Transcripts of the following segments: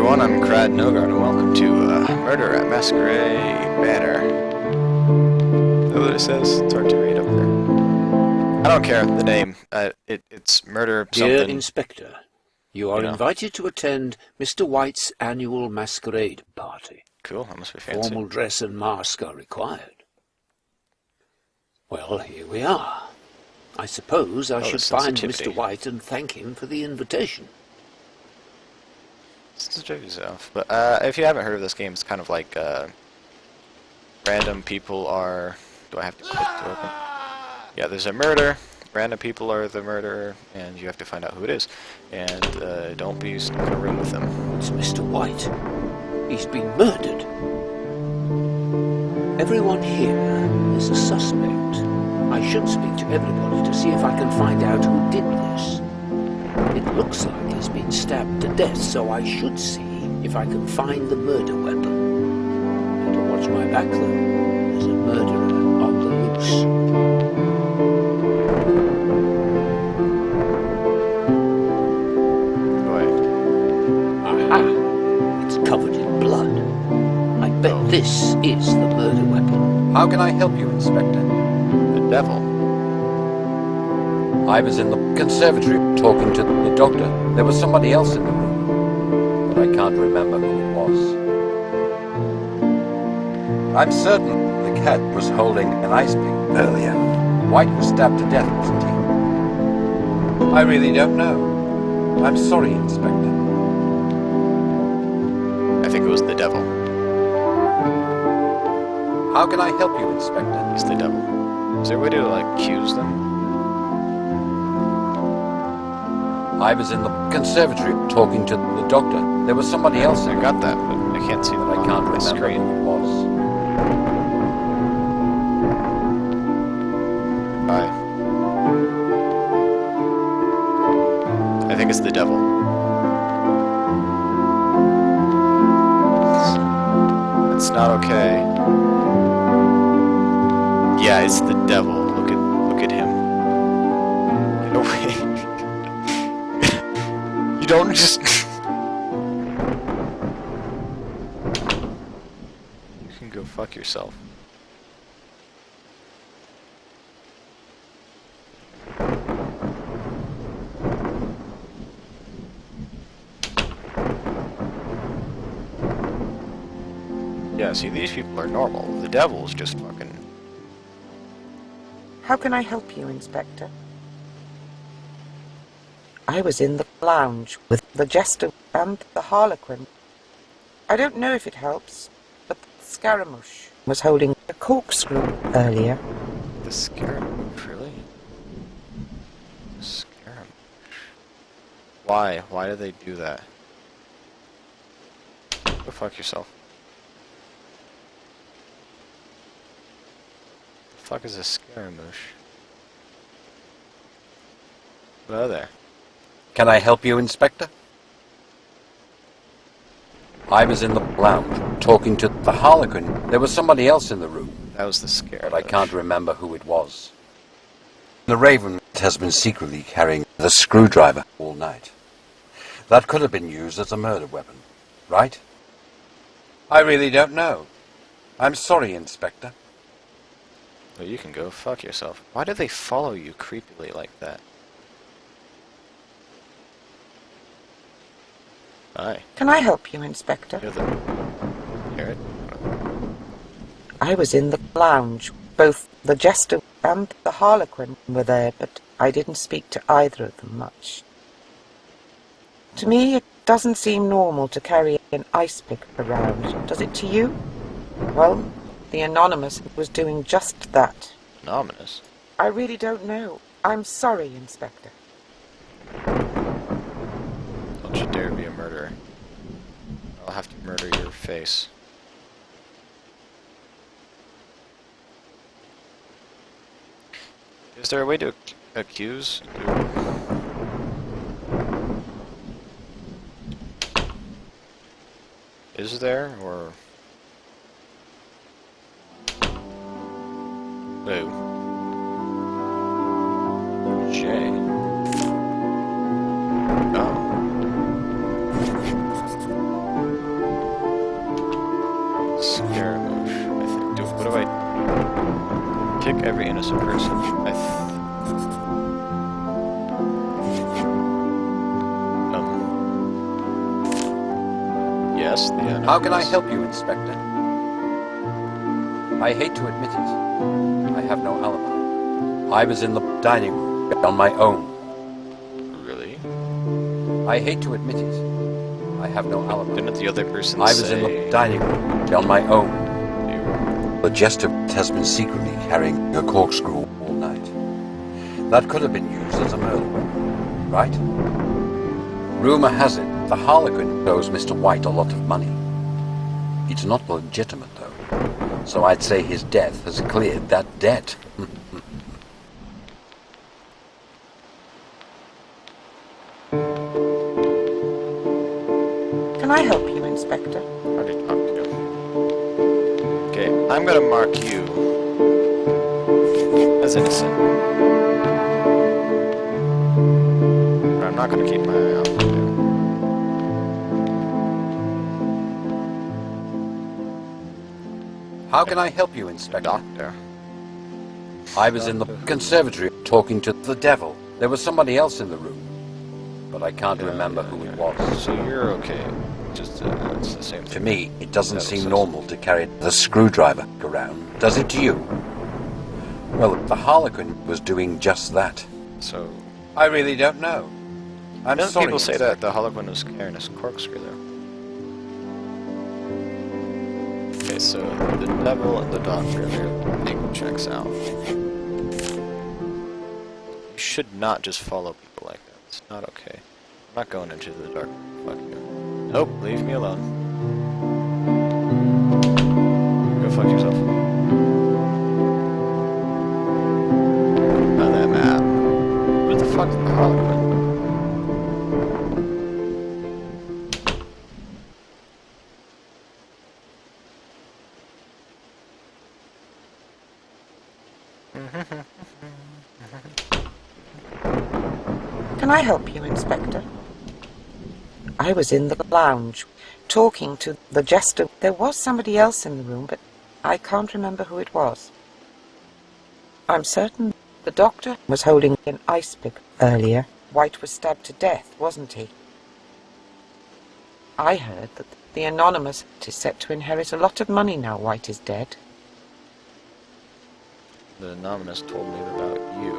everyone, I'm Crad Nogard, and welcome to Murder at Masquerade Manor. Is that what it says? It's hard to read up there. I don't care, the name. It's murder something. Dear Inspector, you are invited to attend Mr. White's annual masquerade party. Cool, that must be fancy. Formal dress and mask are required. Well, here we are. I suppose I should find Mr. White and thank him for the invitation. Sensitivity yourself. But if you haven't heard of this game, it's kind of like random people are... Do I have to click to open? Yeah, there's a murder. Random people are the murderer, and you have to find out who it is. And don't be stuck in a room with them. It's Mr. White. He's been murdered. Everyone here is a suspect. I should speak to everybody to see if I can find out who did this. It looks like he's been stabbed to death, so I should see if I can find the murder weapon. Better watch my back, though. There's a murderer on the loose. Aha! It's covered in blood. I bet this is the murder weapon. How can I help you, Inspector? The devil. I was in the conservatory talking to the doctor. There was somebody else in the room, but I can't remember who it was. I'm certain the cat was holding an ice pick earlier. White was stabbed to death, wasn't he? I really don't know. I'm sorry, Inspector. I think it was the devil. How can I help you, Inspector? It's the devil. Is there a way to, like, accuse them? I was in the conservatory talking to the doctor. There was somebody else. I got that, but I can't see them I can't on my remember screen. who it was. Bye. I think it's the devil. It's not okay. Yeah, it's the devil. Look at him. Get away. You don't just... You can go fuck yourself. Yeah, see, these people are normal. The devil's just fucking... How can I help you, Inspector? I was in the lounge with the jester and the harlequin. I don't know if it helps, but Scaramouche was holding a corkscrew earlier. The Scaramouche, really? Scaramouche. Why? Why do they do that? Go fuck yourself. The fuck is a Scaramouche? What are they? Can I help you, Inspector? I was in the lounge talking to the harlequin. There was somebody else in the room. That was the Scaramouche. But I can't remember who it was. The Raven has been secretly carrying the screwdriver all night. That could have been used as a murder weapon, right? I really don't know. I'm sorry, Inspector. Well, you can go fuck yourself. Why do they follow you creepily like that? Hi. Can I help you, Inspector? Hear it? I was in the lounge. Both the jester and the harlequin were there, but I didn't speak to either of them much. To me, it doesn't seem normal to carry an ice pick around, does it to you? Well, the Anonymous was doing just that. Anonymous? I really don't know. I'm sorry, Inspector. Don't you dare be a murderer. I'll have to murder your face. Is there a way to accuse? Is there, or... Who? Jay. Oh. Scaramouche, I think. What do I... Kick every innocent person. Yes, the animal. How can I help you, Inspector? I hate to admit it. I have no alibi. I was in the dining room on my own. Really? I hate to admit it. I have no alibi. Didn't the other person I was in the dining room on my own. The jester has been secretly carrying a corkscrew all night. That could have been used as a murder weapon, right? Rumor has it the Harlequin owes Mr. White a lot of money. It's not legitimate, though, so I'd say his death has cleared that debt. Can I help you, Inspector? Already talked to you. Okay, I'm gonna mark you as innocent. But I'm not gonna keep my eye out for you. How can I help you, Inspector? Doctor. I was in the conservatory talking to the devil. There was somebody else in the room, but I can't remember who it was. So you're okay. Just, it's the same thing. To me, it doesn't Devil seem says. normal to carry the screwdriver around, does it to you? Well, the Harlequin was doing just that. So, I really don't know. I'm don't sorry, people say Inspector. that the Harlequin was carrying a corkscrew though? Okay, so the devil and the doctor, their thing checks out. You should not just follow people like that. It's not okay. I'm not going into the dark. Fuck you. Nope, leave me alone. Go fuck yourself. On that map. What the fuck is the Harlequin? Can I help you, Inspector? I was in the lounge, talking to the jester. There was somebody else in the room, but I can't remember who it was. I'm certain the doctor was holding an ice pick earlier. White was stabbed to death, wasn't he? I heard that the Anonymous is set to inherit a lot of money now White is dead. The Anonymous told me about you.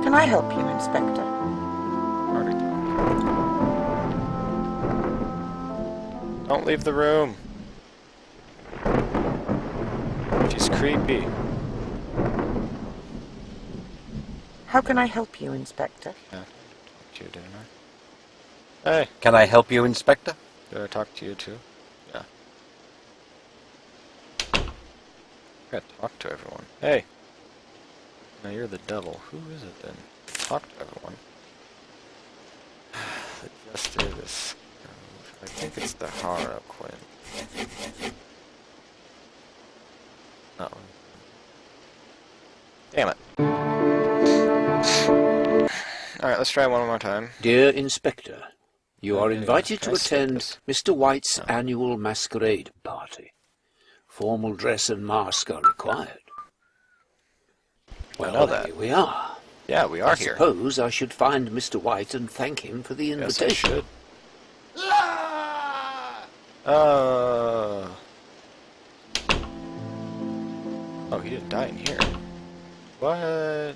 Can I help you, Inspector? Already. Don't leave the room. She's creepy. How can I help you, Inspector? Yeah, I talked to you, didn't I? Hey, Can I help you, Inspector? did I talk to you too? Yeah. I gotta talk to everyone. Hey! Now you're the devil. Who is it then? Talk to everyone. The jester, this... I think it's the Harlequin. That one. Damn it. Alright, let's try one more time. Dear Inspector, you are Okay, invited can to I skip attend this? Mr. White's No. annual masquerade party. Formal dress and mask are required. Well, know that. here we are. Yeah, we are I here. suppose I should find Mr. White and thank him for the Yes, I invitation. should. Oh, he didn't die in here. What?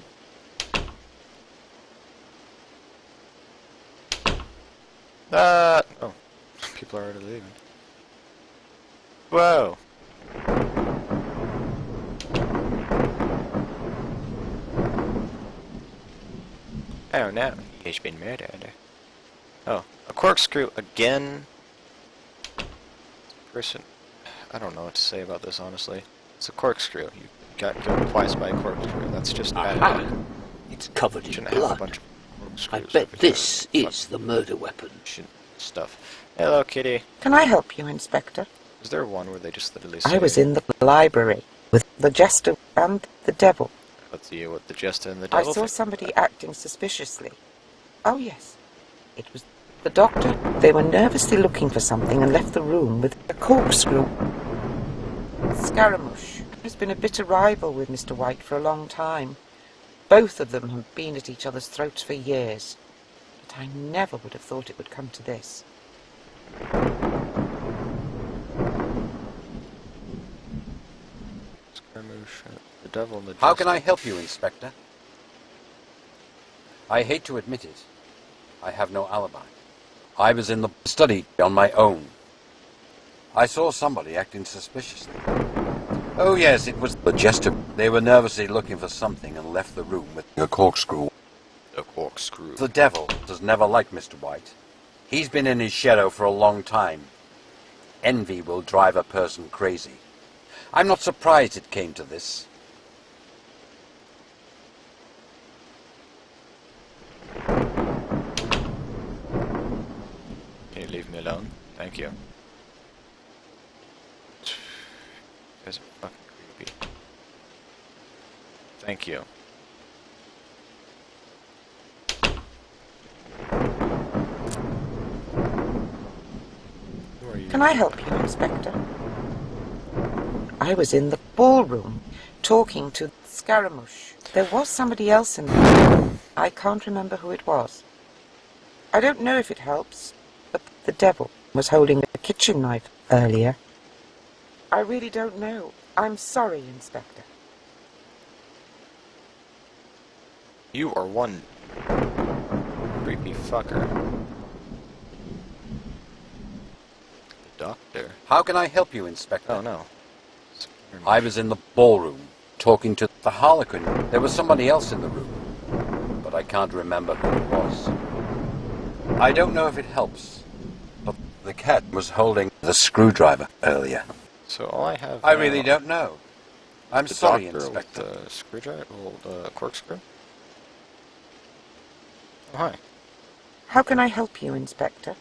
Oh, people are already leaving. Whoa. Oh no, he has been murdered. Oh, a corkscrew again? Person, I don't know what to say about this, honestly. It's a corkscrew. You got killed twice by a corkscrew. That's just bad Aha! luck. It's covered You in shouldn't have a blood. bunch of I corkscrews bet every this time. is the murder weapon. Fuck stuff. Hello, kitty. Can I help you, Inspector? Is there one where they just literally say... I was in the library with the jester and the devil. Let's see what the jester and the I devil saw think. somebody acting suspiciously. Oh, yes. It was the doctor. They were nervously looking for something and left the room with a corkscrew. Scaramouche has been a bitter rival with Mr. White for a long time. Both of them have been at each other's throats for years. But I never would have thought it would come to this. Scaramouche, the devil and the How can jester. I help you, Inspector? I hate to admit it. I have no alibi. I was in the study on my own. I saw somebody acting suspiciously. Oh yes, it was the jester. They were nervously looking for something and left the room with a corkscrew. A corkscrew. The devil has never liked Mr. White. He's been in his shadow for a long time. Envy will drive a person crazy. I'm not surprised it came to this. Can you leave me alone? Thank you. You guys are fucking creepy. Thank you. Who are you? Can I help you, Inspector? I was in the ballroom talking to Scaramouche. There was somebody else in the room. I can't remember who it was. I don't know if it helps, but the devil was holding a kitchen knife earlier. I really don't know. I'm sorry, Inspector. You are one creepy fucker. The doctor. How can I help you, Inspector? Oh no. I was in the ballroom talking to the Harlequin. There was somebody else in the room, but I can't remember who it was. I don't know if it helps, but the cat was holding the screwdriver earlier. So all I have. I really don't know. I'm The sorry, doctor Inspector. with the screwdriver, the corkscrew. Oh, hi. How can I help you, Inspector?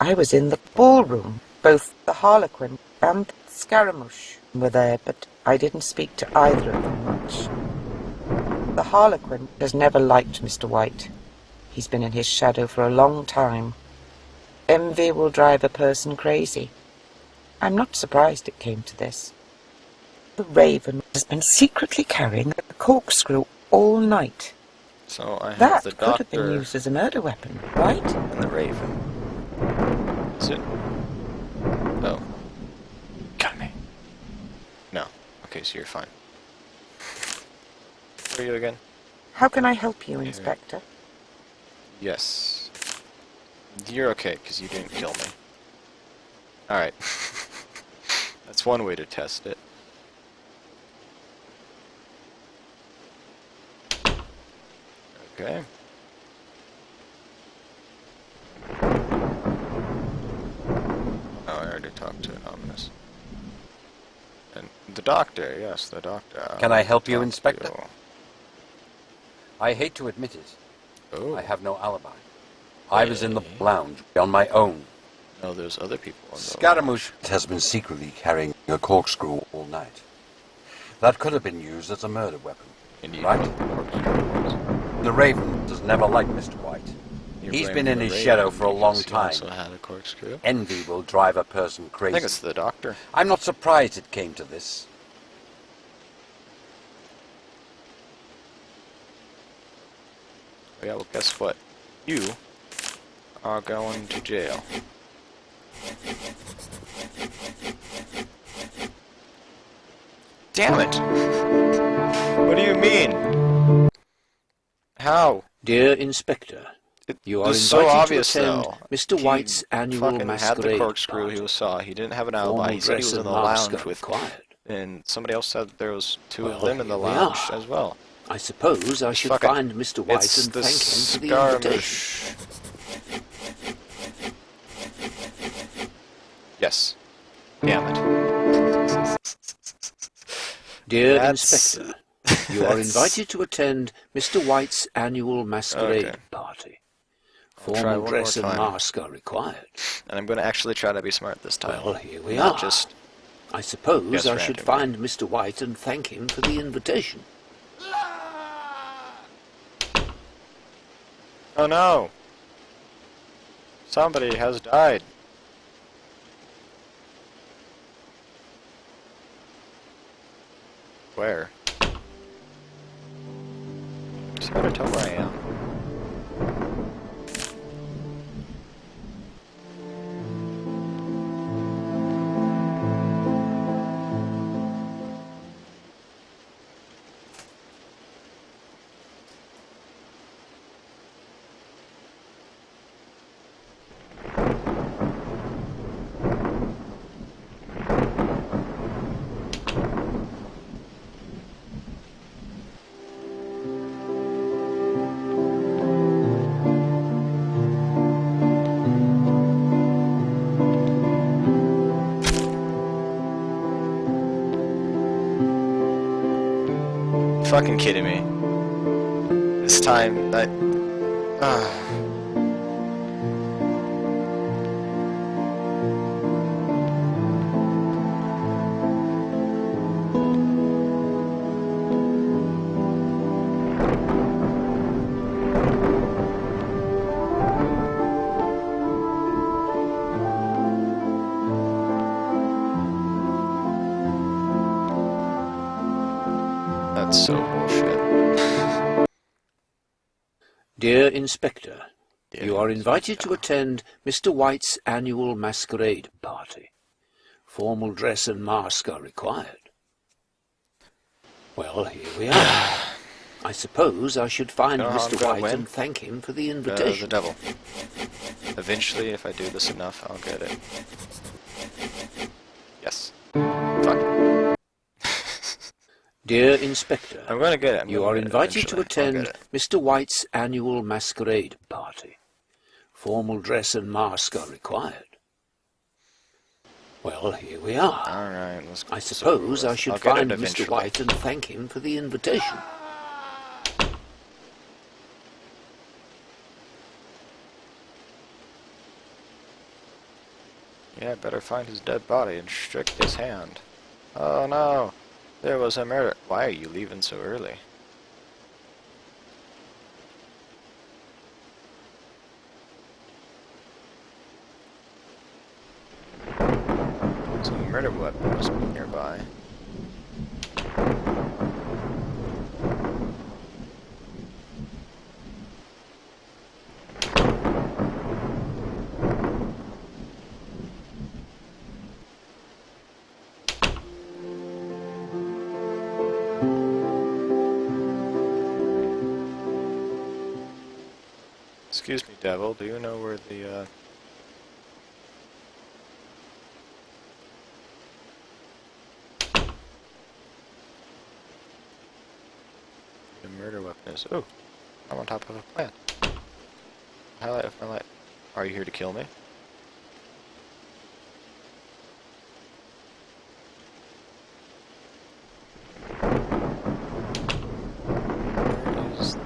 I was in the ballroom. Both the Harlequin and Scaramouche were there, but I didn't speak to either of them much. The Harlequin has never liked Mr. White. He's been in his shadow for a long time. Envy will drive a person crazy. I'm not surprised it came to this. The Raven has been secretly carrying a corkscrew all night. So I have That the could have been doctor used as a murder weapon, right? and the raven. Is it? Oh. Got me. No. Okay, so you're fine. Who are you again? How can I help you, Inspector? Yes. You're okay, because you didn't kill me. Alright. That's one way to test it. Okay. Oh, I already talked to Anonymous. And the doctor, yes, the doctor. Can I help you, Talk to Inspector? you. I hate to admit it. Oh. I have no alibi. I was in the Okay. lounge on my own. No, there's other people on the Scaramouche has been secretly carrying a corkscrew all night. That could have been used as a murder weapon, And you right? corkscrew. The Raven has never liked Mr. White. You're He's blaming been in the his raven shadow for a long because he time. also had a corkscrew. Envy will drive a person I crazy. think it's the doctor. I'm not surprised it came to this. Yeah, well, guess what? You are going to jail. Damn it! What do you mean? How? Dear Inspector, you are It's invited so obvious, to attend though. Mr. He White's annual fucking Masquerade had the corkscrew party. he saw. He didn't have an alibi. Formal He said he dress was in and the mask lounge are with... required. And somebody else said there was two of Well, them in the here we lounge are. as well. I suppose I should Fuck it. find Mr. White It's and the thank him for the invitation. skirmish. Yes. Damn it. Dear That's- Inspector, you are that's- invited to attend Mr. White's annual Masquerade Okay. party. I'll try Formal one dress more and time. mask are required. And I'm going to actually try to be smart this time. Well, here we Not are. just... I suppose Guess I should randomly. find Mr. White and thank him for the invitation. Oh no! Somebody has died. Where? Just gotta tell where I am. Fucking kidding me. This time, that's so bullshit. Dear Inspector, Dear you are invited to Inspector. attend Mr. White's annual masquerade party. Formal dress and mask are required. Well, here we are. I suppose I should find You know how I'm Mr. gonna White win? and thank him for the The invitation. devil. Eventually, if I do this enough, I'll get it. Yes. Fuck. Dear Inspector, I'm gonna get it. I'm you gonna are get it invited to eventually. I'll attend get it. Mr. White's annual masquerade party. Formal dress and mask are required. Well, here we are. Alright, let's I get this suppose over I with. should I'll get find it Mr. eventually. White and thank him for the invitation. Yeah, better find his dead body and strike his hand. Oh no! There was a murder. Why are you leaving so early? So a murder weapon must be nearby. Excuse me, devil, do you know where the murder weapon is? Oh, I'm on top of a plant. Highlight of my light. Are you here to kill me? Where is the...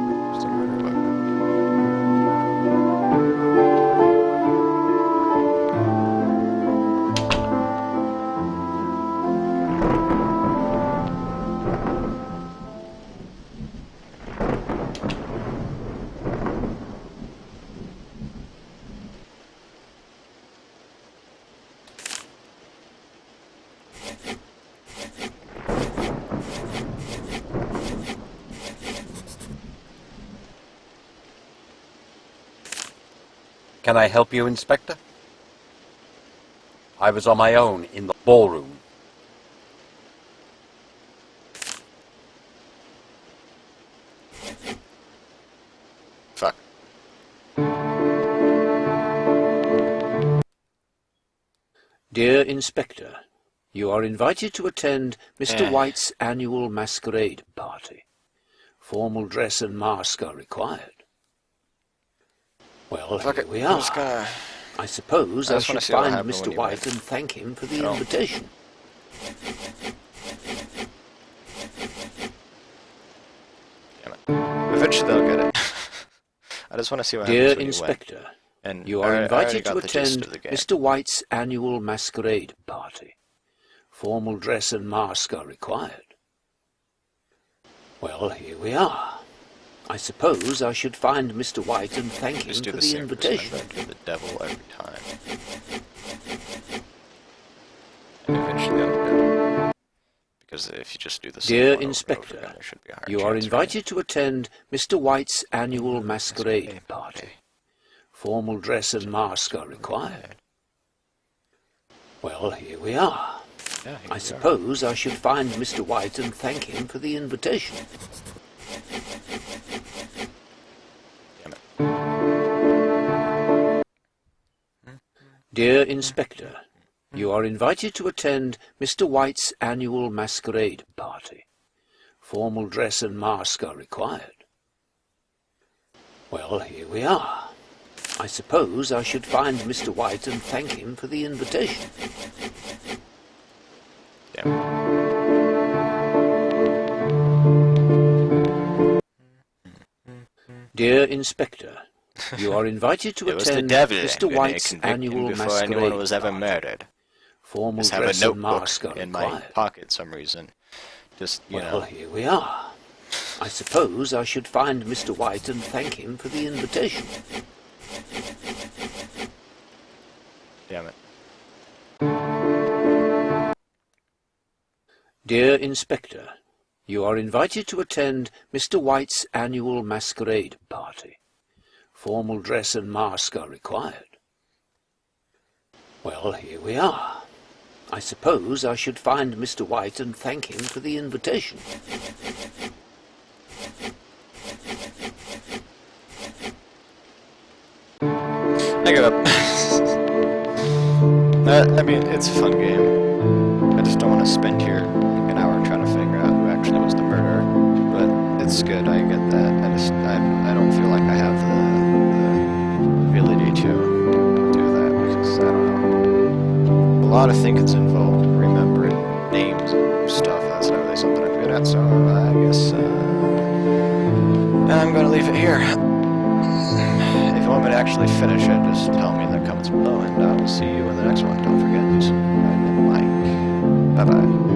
Where's the murder weapon? Can I help you, Inspector? I was on my own in the ballroom. Fuck. Dear Inspector, you are invited to attend Mr. White's annual masquerade party. Formal dress and mask are required. Well, Fuck here it. we I'm are. just gonna... I suppose I I just wanna should see what find happened when Mr. you White win. and thank him for the Oh. invitation. Damn it. Eventually they'll get it. I just want to see what Dear happens when Inspector, you win. And you I are already invited got to the gist attend of the game. Mr. White's annual Masquerade party. Formal dress and mask are required. Well, here we are. I suppose I should find Mr. White and thank him Just do for the the same invitation. percent. Do the devil every time. And eventually I'll get it. Because if you just do the same Dear one over and over Inspector, again, there should be a higher you are chance, invited to attend Mr. White's annual Masquerade party. Formal dress and mask are required. Well, here we are. Yeah, here I we suppose I should find Mr. White and thank him for the invitation. Damn it. Dear Inspector, you are invited to attend Mr. White's annual Masquerade party. Formal dress and mask are required. Well, here we are. I suppose I should find Mr. White and thank him for the invitation. Damn it. Dear Inspector, you are invited to It was the attend devil Mr. who White's convicted me annual before Masquerade anyone was ever party. murdered. Formal Just have a dress and notebook mask are in my required. pocket some reason. Just, you Well, know. here we are. I suppose I should find Mr. White and thank him for the invitation. Damn it. Dear Inspector, you are invited to attend Mr. White's annual Masquerade party. Formal dress and mask are required. Well, here we are. I suppose I should find Mr. White and thank him for the invitation. I give up. I mean, it's a fun game. I just don't want to spend here an hour trying to figure out who actually was the murderer. But it's good, I get that. I don't feel like I have the ability to do that because, I don't know. A lot of thinking's involved, remembering names and stuff. That's not really something I'm good at, so I guess I'm going to leave it here. If you want me to actually finish it, just tell me in the comments below, and I will see you in the next one. Don't forget to subscribe and like. Bye-bye.